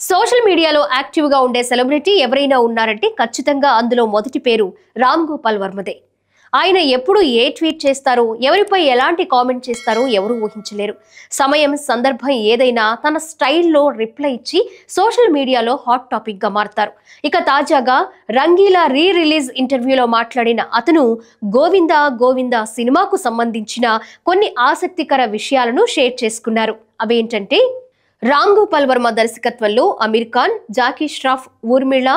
Social మీడియాలో యాక్టివ్గా ఉండే సెలబ్రిటీ ఎవరైనా ఉన్నారంటే ఖచ్చితంగా అందులో మొదటి పేరు రామ్ గోపాల్ వర్మదే. ఆయన ఎప్పుడు ఏ ట్వీట్ చేస్తారో, ఎవరిపై ఎలాంటి కామెంట్ చేస్తారో ఎవరు ఊహించలేరు. సమయం, సందర్భం ఏదైనా తన స్టైల్లో రిప్లై ఇచ్చి సోషల్ మీడియాలో హాట్ టాపిక్ గా మారతారు. ఇక తాజాగా రంగీలా రిలీజ్ ఇంటర్వ్యూలో మాట్లాడిన అతను గోవిందా గోవిందా సినిమాకు సంబంధించిన కొన్ని ఆసక్తికర విషయాలను షేర్ చేసుకున్నారు. అవేంటంటే, రామ్ గోపాల్ వర్మ దర్శకత్వంలో అమీర్ ఖాన్, జాకీ ష్రాఫ్, ఊర్మిళ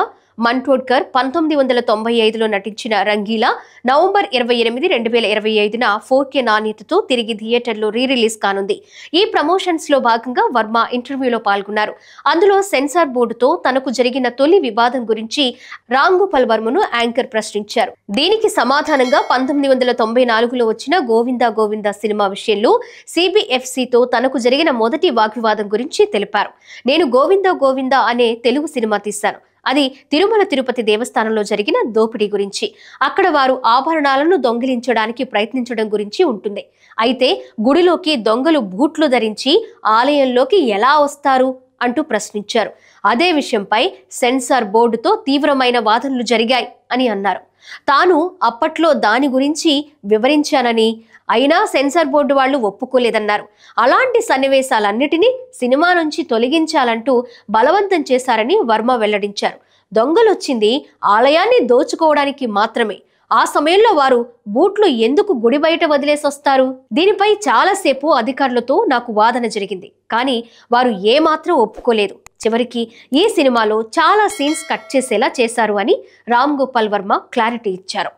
మంటోడ్కర్ 1995లో నటించిన రంగీలా నవంబర్ 28, 2025న 4K నాణ్యతతో తిరిగి థియేటర్లో రిలీజ్ కానుంది. ఈ ప్రమోషన్స్ లో భాగంగా వర్మ ఇంటర్వ్యూలో పాల్గొన్నారు. అందులో సెన్సార్ బోర్డుతో తనకు జరిగిన తొలి వివాదం గురించి రామ్ గోపాల్ వర్మను యాంకర్ ప్రశ్నించారు. దీనికి సమాధానంగా 1994లో వచ్చిన గోవిందా గోవిందా సినిమా విషయంలో CBFCతో తనకు జరిగిన మొదటి వాగ్వివాదం గురించి తెలిపారు. నేను గోవిందా గోవిందా అనే తెలుగు సినిమా తీశాను. అది తిరుమల తిరుపతి దేవస్థానంలో జరిగిన దోపిడీ గురించి. అక్కడ వారు ఆభరణాలను దొంగిలించడానికి ప్రయత్నించడం గురించి ఉంటుంది. అయితే గుడిలోకి దొంగలు బూట్లు ధరించి ఆలయంలోకి ఎలా వస్తారు అంటూ ప్రశ్నించారు. అదే విషయంపై సెన్సార్ బోర్డుతో తీవ్రమైన వాదనలు జరిగాయి అని అన్నారు. తాను అప్పట్లో దాని గురించి వివరించానని, అయినా సెన్సార్ బోర్డు వాళ్ళు ఒప్పుకోలేదన్నారు. అలాంటి సన్నివేశాలన్నిటినీ సినిమా నుంచి తొలగించాలంటూ బలవంతం చేశారని వర్మ వెల్లడించారు. దొంగలొచ్చింది ఆలయాన్ని దోచుకోవడానికి మాత్రమే. ఆ సమయంలో వారు బూట్లు ఎందుకు గుడి బయట వదిలేసొస్తారు? దీనిపై చాలాసేపు అధికారులతో నాకు వాదన జరిగింది, కానీ వారు ఏమాత్రం ఒప్పుకోలేదు. చివరికి ఈ సినిమాలో చాలా సీన్స్ కట్ చేసేలా చేశారు అని రామ్ గోపాల్ వర్మ క్లారిటీ ఇచ్చారు.